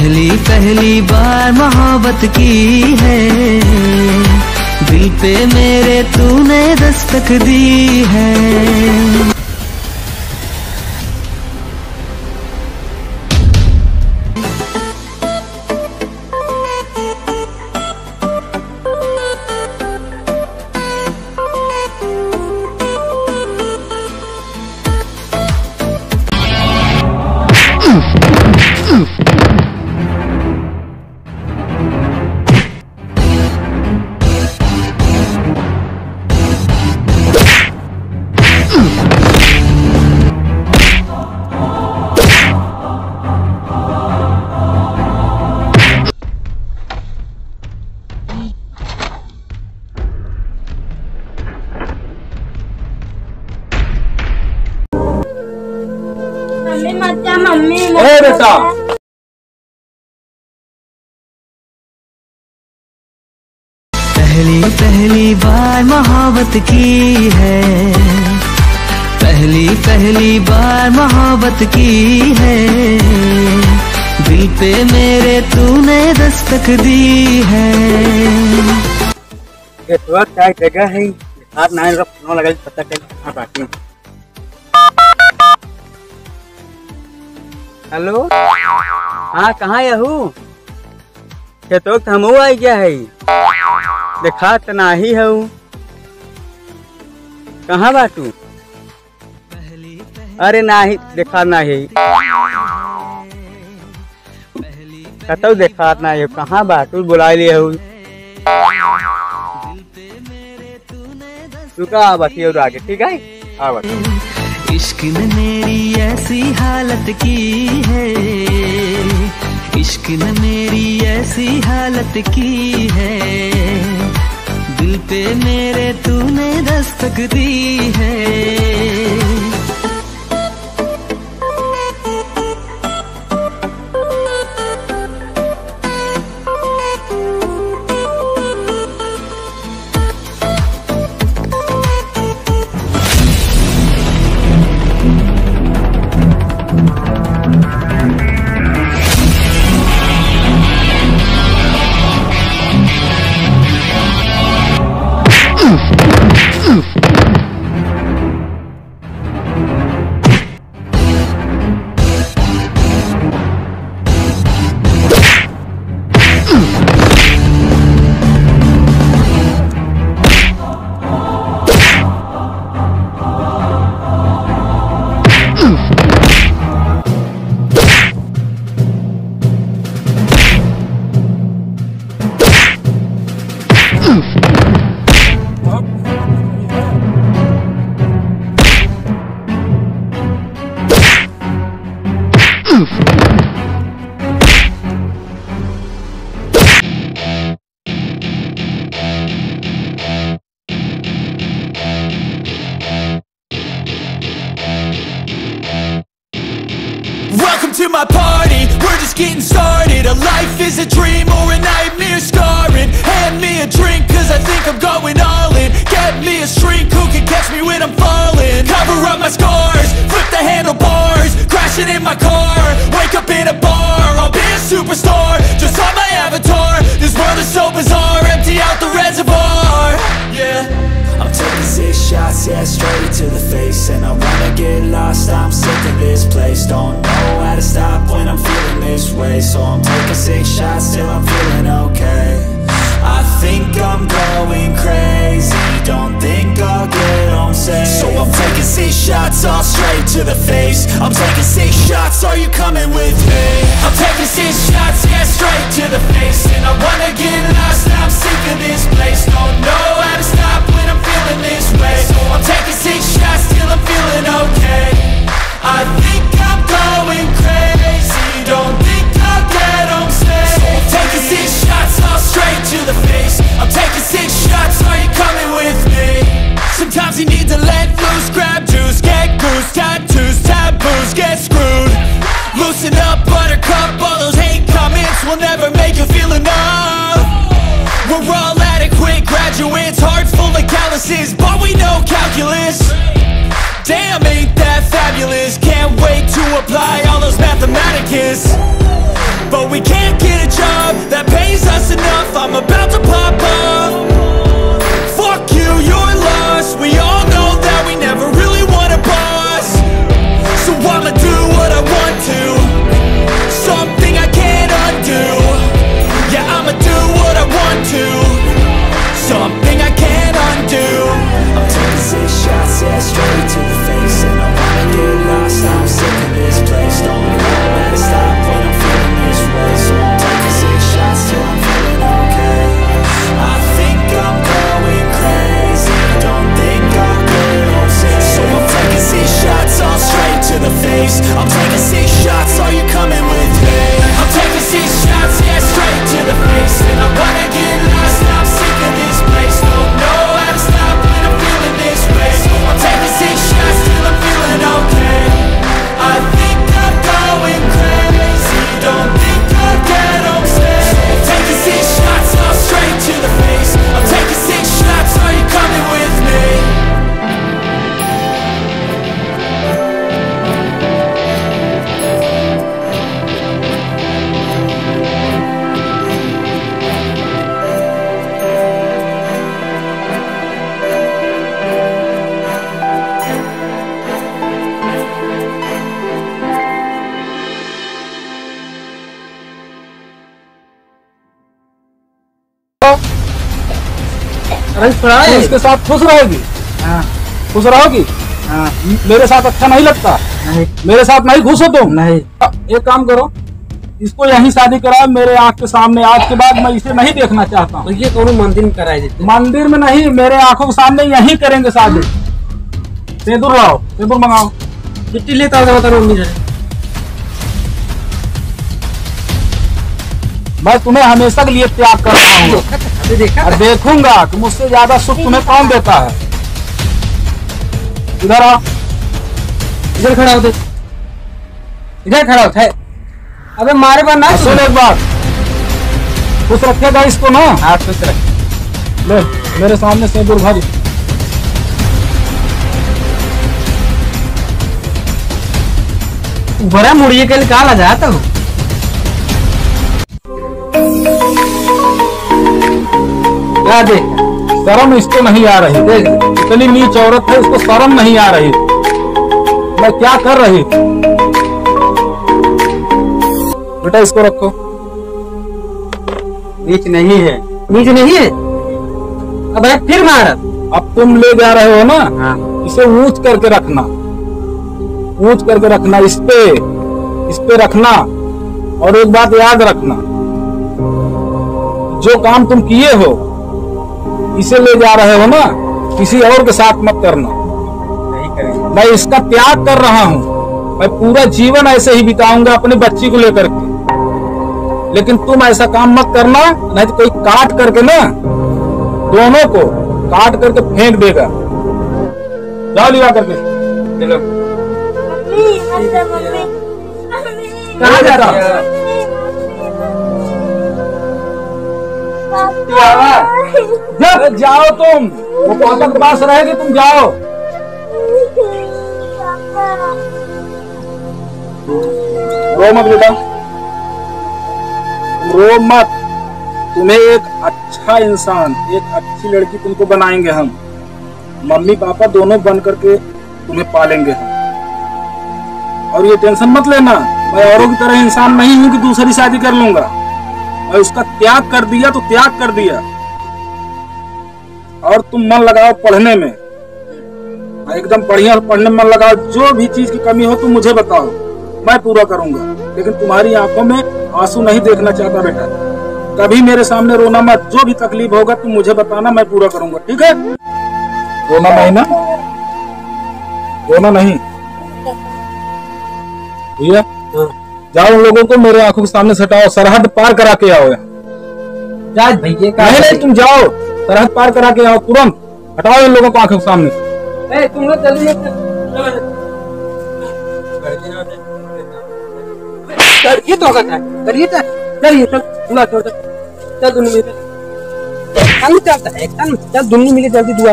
पहली पहली बार मोहब्बत की है, दिल पे मेरे तूने दस्तक दी है। मम्मी ए बेटा, पहली पहली बार मोहब्बत की है, पहली पहली बार मोहब्बत की है, दिल पे मेरे तूने दस्तक दी है। ये तो क्या जगह है, हाथ ना फोन लगा पता कहाँ बाकी। हेलो, हाँ कहाँ यहू? खेतों तो हमू आई क्या है, देखा तो नाही है। कहाँ बाटू? अरे नाही देखा नहीं, कतो देखा नहीं, कहाँ बाटू बुला लिए हूँ। तू का बाकी और आगे ठीक है। हाँ बाकी इश्क ने मेरी ऐसी हालत की है, इश्क ने मेरी ऐसी हालत की है, दिल पे मेरे तूने दस्तक दी है। Welcome to my party, we're just getting started. A life is a dream or a nightmare scarring. Hand me a drink cause I think I'm going all in. Get me a shrink who can catch me when I'm falling. Cover up my scars, flip the handlebars, crashing in my car, wake up in a bar. I'll be a superstar, just on my avatar. This world is so bizarre, empty out the reservoir. Yeah, I'm taking 6 shots, yeah, straight to the face. And I wanna get lost, I'm sick of this place. Don't know how to stop when I'm feeling this way. So I'm taking 6 shots till I'm feeling okay. I think I'm going crazy, don't think I'll get home safe. So I'm taking 6 shots, all straight to the face. I'm taking 6 shots, are you coming with me? I'm taking 6 shots, yeah, straight to the face. And I wanna get lost, I'm sick of this place. Don't know how to stop when I'm feeling this way. So I'm taking 6 shots till I'm feeling okay. I think I'm going crazy, don't think I'll get home safe. So I'm taking 6 shots, all straight to the face. I'm taking 6 shots, are you coming with me? Sometimes you need to let loose, grab juice, get goose, tattoos, taboos, get screwed. Loosen up, buttercup, all those hate comments will never make you feel enough. We're all adequate graduates, heart full of calluses, but we know calculus. Damn, ain't that fabulous? Can't wait to apply all those mathematicus. But but we can't get a job that pays us enough. I'm about to pop up. Fuck you, you're lost. We all know that we never really want a boss. So I'ma do what I want to, something I can't undo. Yeah, I'ma do what I want to, something I can't undo. I'm taking 6 shots, yeah, straight to the face. And I wanna get lost, I'm sick of this place. Don't know how to stop when I'm feeling this way. So I'm taking 6 shots till I'm feeling okay. I think I'm going crazy, don't think I'll get home safe. So I'm taking 6 shots, all straight to the face. I'm taking 6 shots, are you coming with me? I'm taking 6 shots, yeah, straight to the face. And I wanna get lost, I'm sick of this place. Don't know how to stop when I'm feeling this way. So I'm taking 6 shots till I'm feeling okay. I think I'm going crazy, don't think I'll get home safe. I'm taking 6 shots, all straight to the face. I'm taking 6 shots, are you coming with me? इसके साथ खुश रहोगी? हाँ। खुश रहोगी? हाँ। मेरे साथ अच्छा नहीं लगता? नहीं। मेरे साथ नहीं घुसो तुम? नहीं। एक काम करो, इसको यहीं शादी कराओ मेरे आंख के सामने। आज के बाद मैं इसे नहीं देखना चाहता हूँ। तो ये कौन मंदिर में कराए देते? मंदिर में नहीं, मेरे आंखों के सामने यहीं करेंगे शादी। सिंदूर लाओ, सिंदूर मंगाओ। चिट्ठी लेता होगा बता मम्मी से। मैं तुम्हें हमेशा के लिए त्याग कर रहा हूँ और देखूंगा कि मुझसे ज्यादा सुख तुम्हें कौन देता है। इधर आओ, इधर खड़ा होते, इधर खड़ा होता है। अबे मारे बार ना सुन एक बात, खुश रखेगा इसको ना? हाँ खुश रख। ले मेरे सामने सिंदूर भर। बड़ा मुड़िए के निकाला जाता हूँ। क्या देख, शर्म इसको नहीं आ रही? देख इतनी नीच औरत है, इसको शर्म नहीं आ रही। मैं क्या कर रही? बेटा इसको रखो। नीच नहीं है, नीच नहीं है। अब फिर मारत। अब तुम ले जा रहे हो ना? हाँ। इसे ऊंच करके रखना, ऊंच करके रखना, इस पे रखना। और एक बात याद रखना, जो काम तुम किए हो इसे ले जा रहे हो ना, किसी और के साथ मत करना। नहीं करेंगे। मैं इसका त्याग कर रहा हूँ। मैं पूरा जीवन ऐसे ही बिताऊंगा अपनी बच्ची को लेकर के। लेकिन तुम ऐसा काम मत करना, नहीं तो कोई काट करके ना दोनों को काट करके फेंक देगा। जाओ लिया करके। चलो कहाँ जाता है? जाओ तुम, वो पापा के पास रहेगी, तुम जाओ। रो मत बेटा, रो मत। तुम्हें एक अच्छा इंसान, एक अच्छी लड़की तुमको बनाएंगे हम। मम्मी पापा दोनों बन करके तुम्हें पालेंगे हम। और ये टेंशन मत लेना, मैं औरों की तरह इंसान नहीं हूं कि दूसरी शादी कर लूंगा। मैं उसका त्याग कर दिया तो त्याग कर दिया। और तुम मन लगाओ पढ़ने में, एकदम बढ़िया पढ़ने में मन लगाओ। जो भी चीज की कमी हो तुम मुझे बताओ, मैं पूरा करूंगा। लेकिन तुम्हारी आंखों में आंसू नहीं देखना चाहता बेटा। कभी मेरे सामने रोना मत। जो भी तकलीफ होगा तुम मुझे बताना, मैं पूरा करूंगा। ठीक है? रोना नहीं ना? रोना नहीं भैया। जाओ उन लोगों को मेरे आंखों के सामने से हटाओ, सरहद पार करा के आओ। भैया का नहीं, तुम जाओ, सरहद पार करा के आओ तुरंत। हटाओ इन लोगों को आंखों के सामने से। तुम लोग जल्दी ये तो करिए चलिए चल दोनों मिलकर चलता है। चल दोनों मिलकर जल्दी दुआ।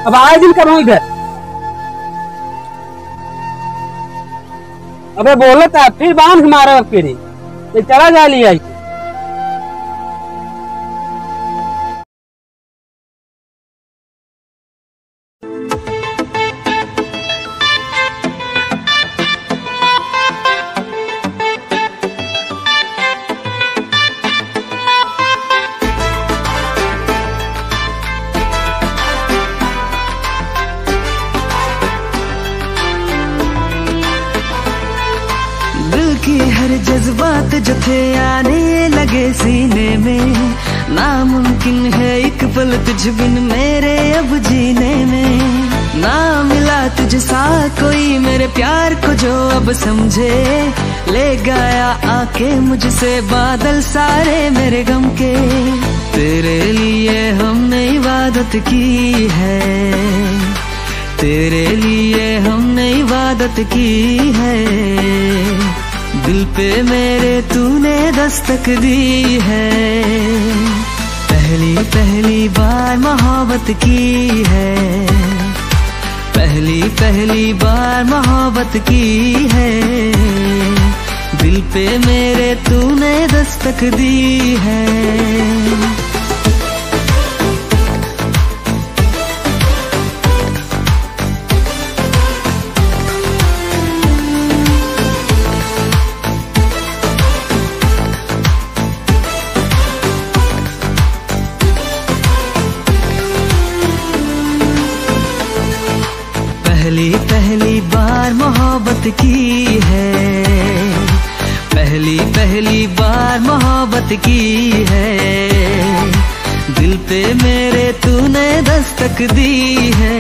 अब आए दिन कब इधर अबे बोला था फिर बांध के मारा फिर चला जा लिया। दिल की हर जज्बात जो थे आने लगे सीने में, नामुमकिन है एक पल तुझ बिन मेरे अब जीने में। ना मिला तुझसा कोई मेरे प्यार को जो अब समझे, ले गया आके मुझसे बादल सारे मेरे गम के। तेरे लिए हमने इबादत की है, तेरे लिए हमने इबादत की है। दिल पे मेरे तूने दस्तक दी है, पहली पहली बार मोहब्बत की है, पहली पहली बार मोहब्बत की है। दिल पे मेरे तूने दस्तक दी है। पहली पहली बार मोहब्बत की है, पहली पहली बार मोहब्बत की है। दिल पे मेरे तूने दस्तक दी है।